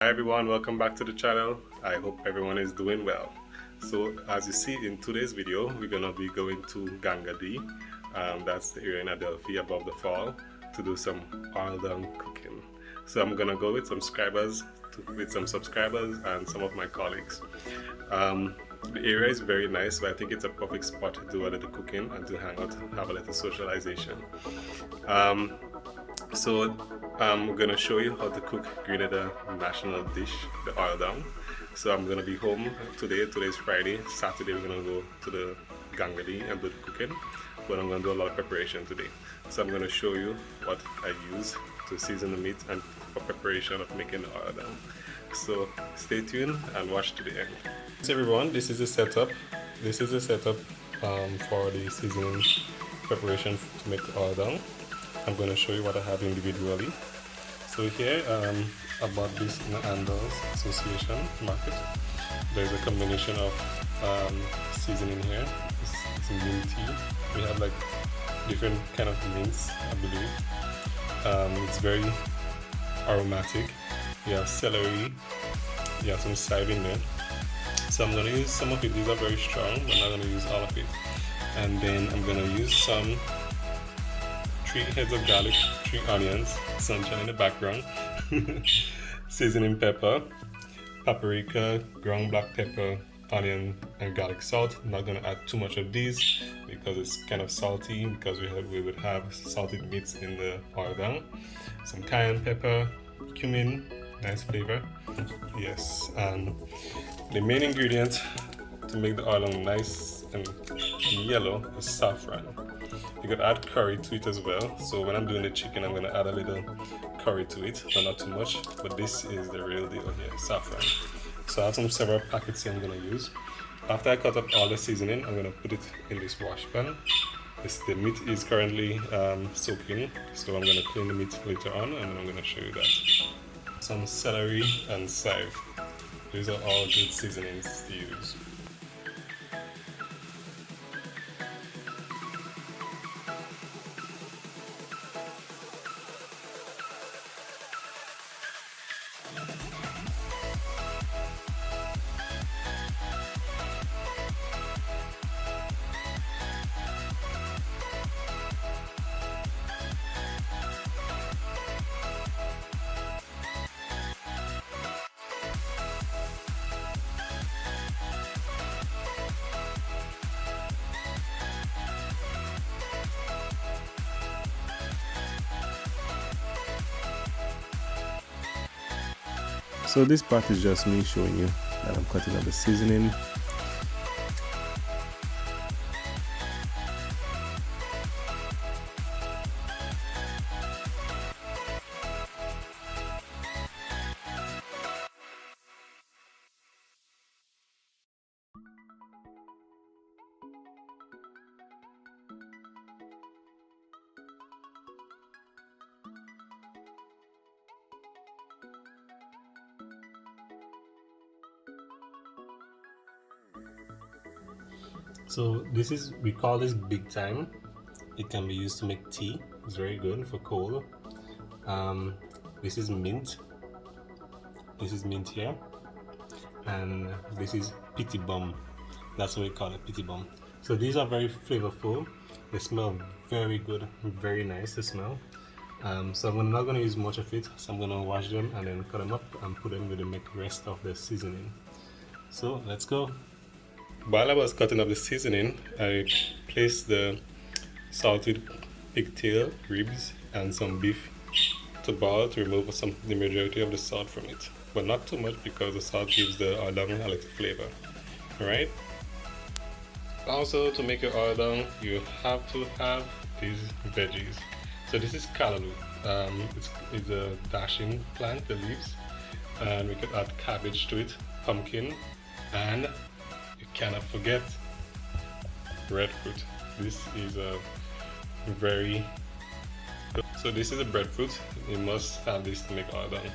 Hi everyone, welcome back to the channel. I hope everyone is doing well. So as you see in today's video, we're gonna be going to Gandadee, that's the area in Adelphi above the fall, to do some oil down cooking. So I'm gonna go with some subscribers and some of my colleagues. The area is very nice, so I think it's a perfect spot to do a little cooking and to hang out and have a little socialization. So I'm gonna show you how to cook Grenada national dish, the oil down. So I'm gonna be home today. Today's Friday. Saturday we're gonna go to the Gandadee and do the cooking. But I'm gonna do a lot of preparation today. So I'm gonna show you what I use to season the meat and for preparation of making the oil down. So stay tuned and watch to the end. So everyone, this is the setup. This is the setup for the seasoning preparation to make the oil down. I'm going to show you what I have individually. So here I bought this in the Andel's Association Market. There's a combination of seasoning here. It's minty. We have like different kind of mints, I believe. It's very aromatic. You have celery. You have some chive in there. So I'm going to use some of it. These are very strong, but I'm not going to use all of it. And then I'm going to use some 3 heads of garlic, 3 onions, sunshine in the background, seasoning pepper, paprika, ground black pepper, onion, and garlic salt. I'm not going to add too much of these because it's kind of salty, because we would have salted meats in the oil down. Some cayenne pepper, cumin, nice flavor. Yes, and the main ingredient to make the oil down nice and yellow is saffron. You could add curry to it as well. So when I'm doing the chicken, I'm going to add a little curry to it, but not too much. But this is the real deal here, saffron. So I have some several packets here I'm going to use. After I cut up all the seasoning, I'm going to put it in this wash pan. The meat is currently soaking, so I'm going to clean the meat later on, and then I'm going to show you that. Some celery and chive. These are all good seasonings to use. So this part is just me showing you that I'm cutting up the seasoning. So we call this big thyme. It can be used to make tea. It's very good for cold. This is mint. This is mint here. And this is pity bum. That's what we call it, pity bum. So these are very flavorful. They smell very good, very nice to smell. So I'm not going to use much of it. So I'm going to wash them and then cut them up and put them with the rest of the seasoning. So let's go. While I was cutting up the seasoning, I placed the salted pigtail ribs and some beef to boil to remove the majority of the salt from it, but not too much because the salt gives the oil down a little flavor. Alright? Also, to make your oil down, you have to have these veggies. So this is callaloo. It's a dashing plant, the leaves, and we could add cabbage to it, pumpkin, and you cannot forget breadfruit. This is a very good. So this is a breadfruit. You must have this to make oil down.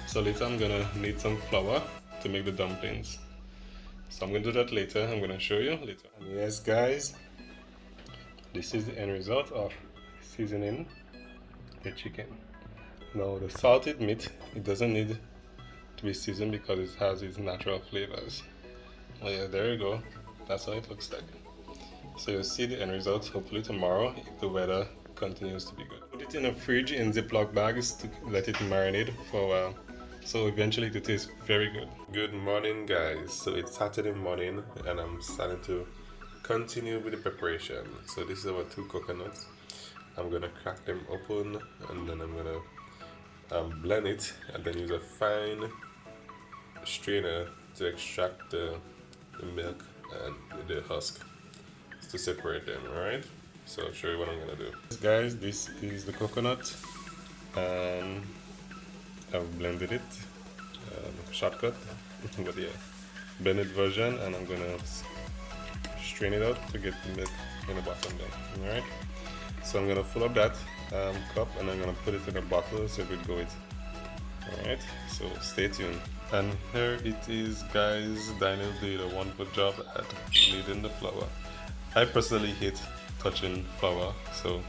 So later I'm gonna need some flour to make the dumplings. So I'm gonna do that later. I'm gonna show you later. And yes guys, this is the end result of seasoning the chicken. Now the salted meat, it doesn't need to be seasoned because it has its natural flavors. Oh yeah, there you go. That's how it looks like. So you'll see the end result hopefully tomorrow if the weather continues to be good. Put it in a fridge in Ziploc bags to let it marinate for a while. So eventually it tastes very good. Good morning guys. So it's Saturday morning and I'm starting to continue with the preparation. So this is our 2 coconuts. I'm gonna crack them open and then I'm gonna blend it and then use a fine strainer to extract the milk and the husk to separate them. Alright, so I'll show you what I'm gonna do. Guys, this is the coconut and I've blended it, shortcut but yeah, blended version, and I'm gonna strain it out to get the milk in the bottom there. Alright, so I'm gonna fill up that cup and I'm gonna put it in a bottle so it will go with. Alright, so stay tuned. And here it is guys. Daniel did a wonderful job at kneading the flour. I personally hate touching flour, so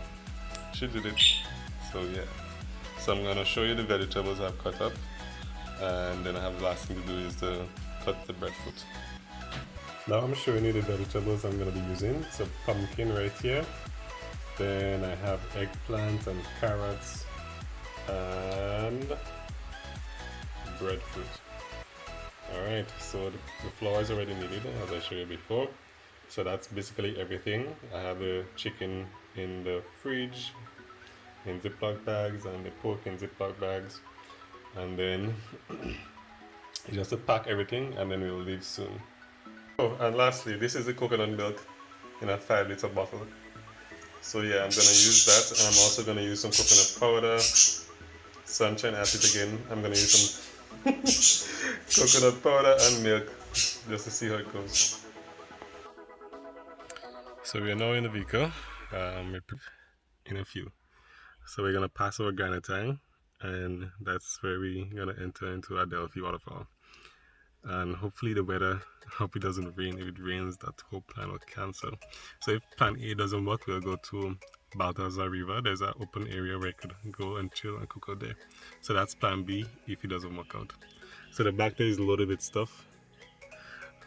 she did it. So yeah, so I'm gonna show you the vegetables I've cut up, and then I have the last thing to do is to cut the breadfruit. Now I'm showing you the vegetables I'm gonna be using. So pumpkin right here, then I have eggplant and carrots and breadfruit. Alright, so the flour is already kneaded as I showed you before. So that's basically everything. I have the chicken in the fridge in Ziploc bags and the pork in Ziploc bags, and then just to pack everything and then we'll leave soon. Oh, and lastly, this is the coconut milk in a 5-liter bottle. So yeah, I'm gonna use that, and I'm also gonna use some coconut powder, sunshine acid again. I'm gonna use some coconut powder and milk just to see how it goes. So we are now in the vehicle, in a few. So we're gonna pass over Gandadee, and that's where we're gonna enter into Adelphi waterfall. And hopefully the weather, hope it doesn't rain. If it rains, that whole plan will cancel. So if plan A doesn't work, we'll go to Balthazar River. There's an open area where I could go and chill and cook out there. So that's plan B if it doesn't work out. So the back there is loaded with stuff.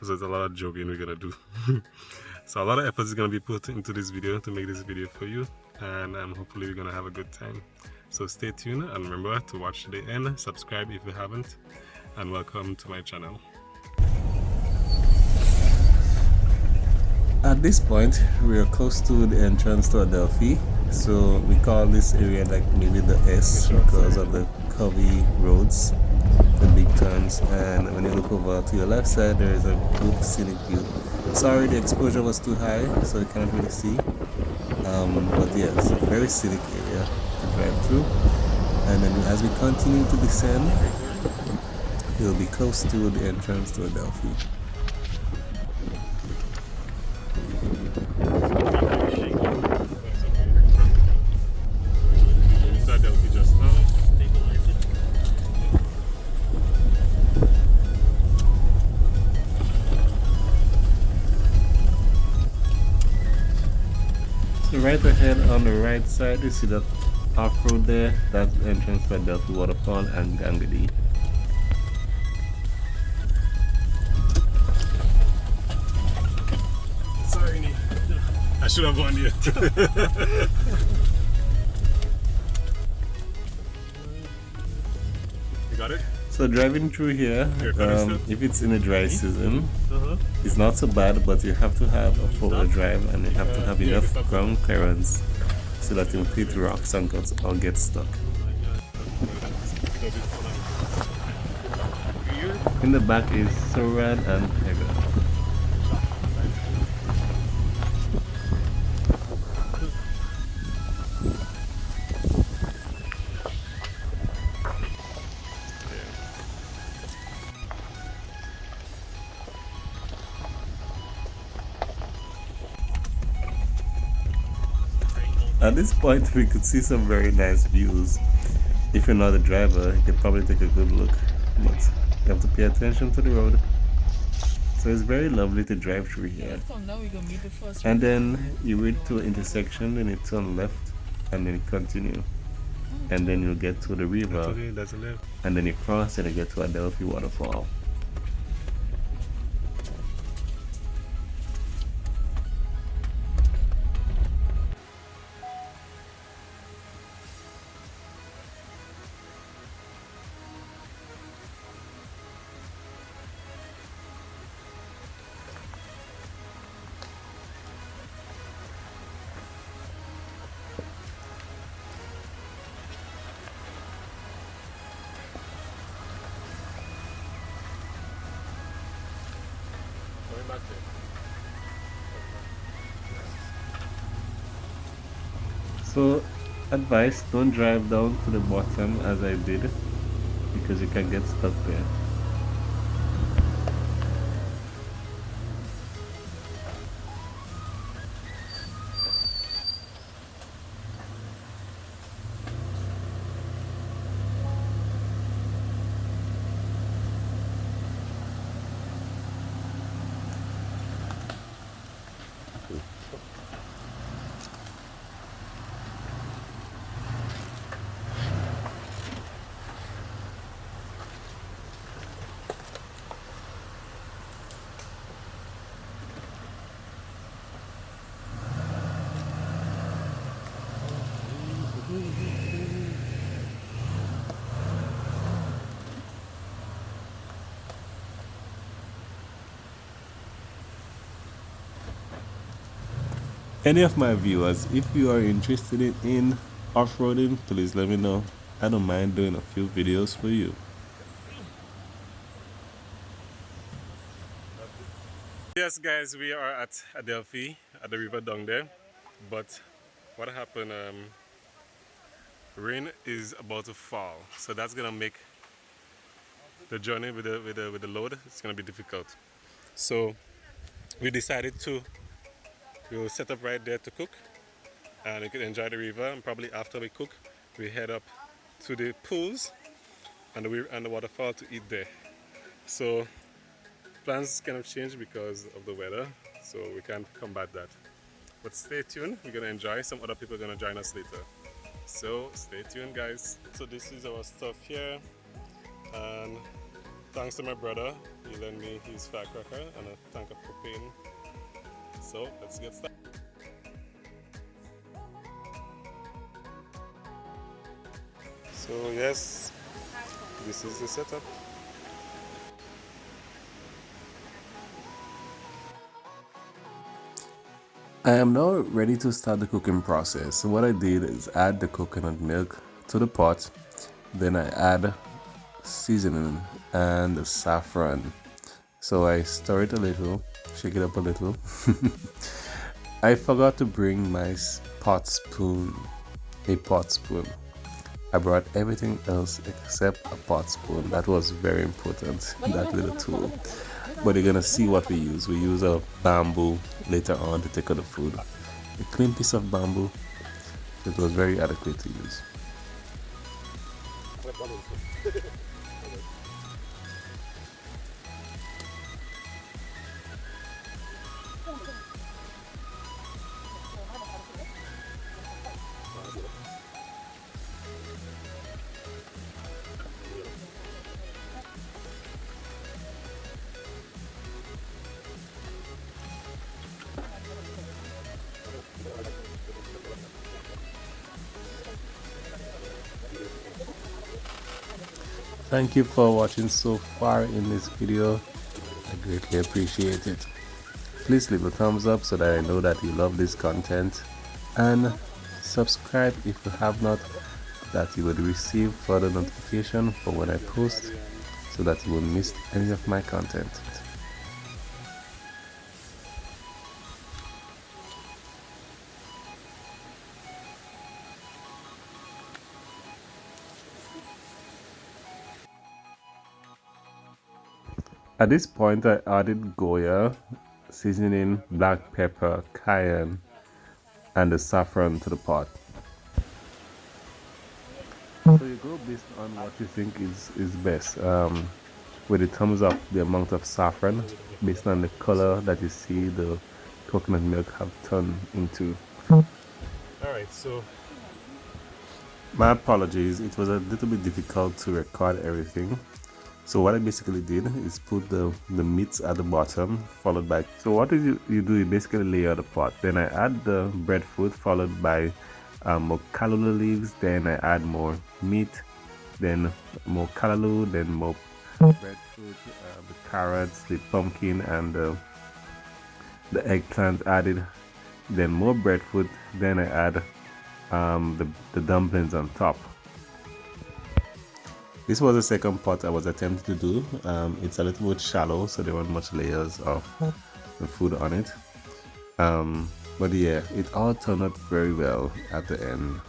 So there's a lot of jogging we're gonna do. So a lot of effort is gonna be put into this video to make this video for you, and hopefully we're gonna have a good time. So stay tuned and remember to watch to the end, subscribe if you haven't, and welcome to my channel. At this point, we are close to the entrance to Adelphi. So we call this area like maybe the S because of the curvy roads, the big turns, and when you look over to your left side, there is a good scenic view. Sorry, the exposure was too high, so you cannot really see. But yeah, it's a very scenic area to drive through. And then as we continue to descend, we'll be close to the entrance to Adelphi. So right ahead on the right side, you see that off-road there. That's the entrance to Adelphi waterfall and Gandadee. Sorry, I should have warned you. You got it? So driving through here, if it's in the dry season, it's not so bad, but you have to have a 4-wheel drive and you have to have enough ground clearance so that you don't hit rocks and or get stuck. In the back is Soran and Hega. At this point, we could see some very nice views. If you're not a driver, you could probably take a good look, but you have to pay attention to the road. So it's very lovely to drive through here. And then you wait to an intersection, then you turn left, and then you continue. and then you'll get to the river, Okay, that's a left. and then you cross and you get to Adelphi waterfall. Going back there. So, advice, don't drive down to the bottom as I did, because you can get stuck there. Any of my viewers, if you are interested in off-roading, please let me know. I don't mind doing a few videos for you. Yes, guys, we are at Adelphi at the river down there. But what happened? Rain is about to fall, so that's gonna make the journey with the load. It's gonna be difficult. So we decided to we'll set up right there to cook, and we can enjoy the river. And probably after we cook, we head up to the pools and the waterfall to eat there. So plans kind of change because of the weather, so we can't combat that. But stay tuned. We're gonna enjoy. Some other people are gonna join us later. So stay tuned, guys. So this is our stuff here, and thanks to my brother, he lent me his firecracker and a tank of propane. So let's get started. So yes, this is the setup. I am now ready to start the cooking process. So what I did is add the coconut milk to the pot, then I add seasoning and the saffron. So I stir it a little, shake it up a little. I forgot to bring my pot spoon, a pot spoon. I brought everything else except a pot spoon. That was very important, that little tool. But you're gonna see what we use. We use a bamboo later on to take out the food. A clean piece of bamboo. It was very adequate to use. Thank you for watching so far in this video. I greatly appreciate it. Please leave a thumbs up so that I know that you love this content, and subscribe if you have not, that you would receive further notification for when I post, so that you won't miss any of my content. At this point I added Goya, seasoning, black pepper, cayenne, and the saffron to the pot. So you go based on what you think is best. With the thumbs up, the amount of saffron based on the color that you see the coconut milk have turned into. All right, so My apologies, it was a little bit difficult to record everything. So what I basically did is put the meats at the bottom, followed by, so what is you do, you basically layer the pot. Then I add the breadfruit, followed by more callaloo leaves. Then I add more meat, then more callaloo, then more breadfruit, the carrots, the pumpkin, and the eggplant added. Then more breadfruit. Then I add the dumplings on top. This was the second pot I was attempting to do. It's a little bit shallow, so there weren't much layers of the food on it. But yeah, it all turned out very well at the end.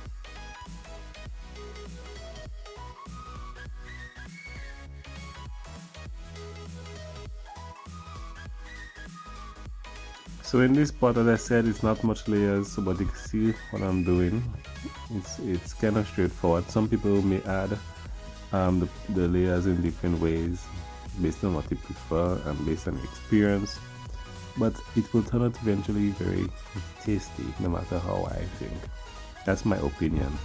So in this pot, as I said, it's not much layers, but you can see what I'm doing. It's kind of straightforward. Some people may add the layers in different ways based on what they prefer and based on experience, but it will turn out eventually very tasty no matter how I think. That's my opinion.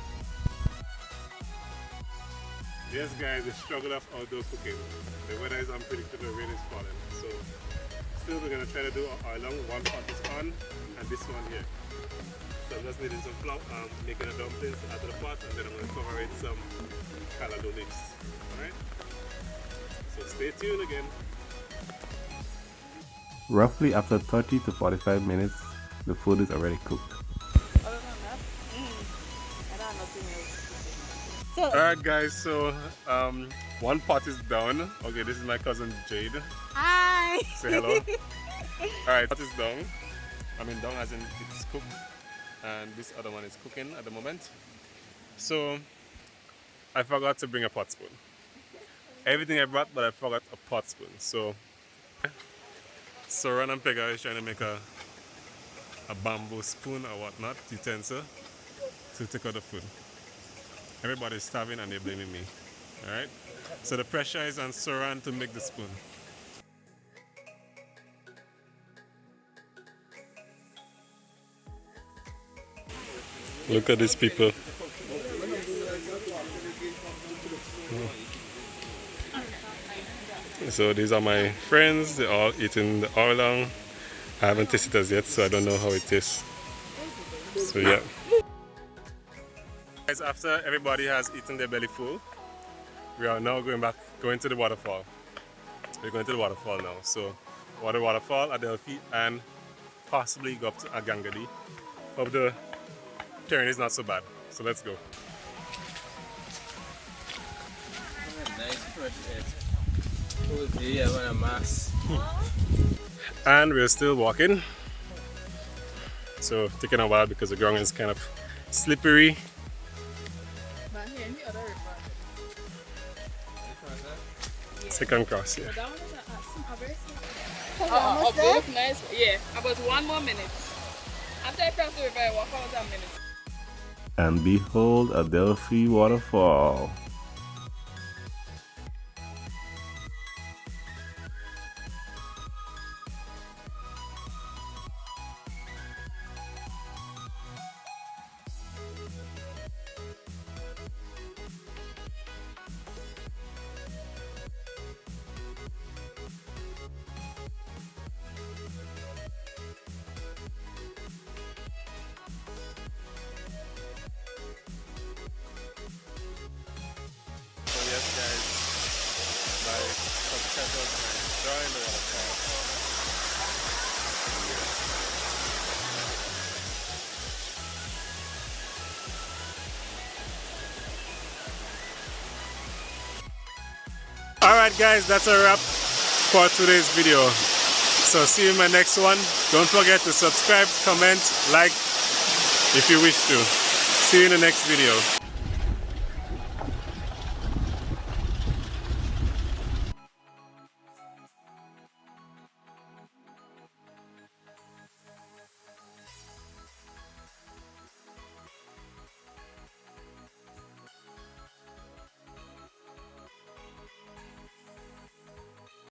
Yes guys, the struggle of outdoor cooking. The weather is unpredictable, rain is falling. So still we're gonna try to do our long. One pot is on and this one here. So I'm just needing some flour, making the dumplings out of the pot, and then I'm gonna cover it some callaloo leaves. Alright? So stay tuned again. Roughly after 30 to 45 minutes, the food is already cooked. Other than that, I don't have nothing else. So, Alright guys, so one pot is done. Okay, this is my cousin Jade. hi! Say hello. Alright, pot is done. I mean done as in it's cooked. And this other one is cooking at the moment. So I forgot to bring a pot spoon. Everything I brought, but I forgot a pot spoon. So Ron and Pega is trying to make a bamboo spoon or whatnot, utensil, to take out the food. Everybody's starving and they're blaming me. Alright? So the pressure is on Soran to make the spoon. Look at these people. So these are my friends, they're all eating the oolong. I haven't tasted it as yet, so I don't know how it tastes. So yeah. Guys, after everybody has eaten their belly full, we are now going to the waterfall. We're going to the waterfall now. So waterfall, Adelphi, and possibly go up to Gandadee. Hope the terrain is not so bad. So let's go. And we're still walking. So taking a while because the ground is kind of slippery. Second cross, yeah. Nice. Yeah, about 1 more minute. After I cross the river, I walk out a minute. And behold, Adelphi waterfall. Yes guys, my subscribers are enjoying the waterfall. Alright guys, that's a wrap for today's video. So see you in my next one. Don't forget to subscribe, comment, like if you wish to. See you in the next video.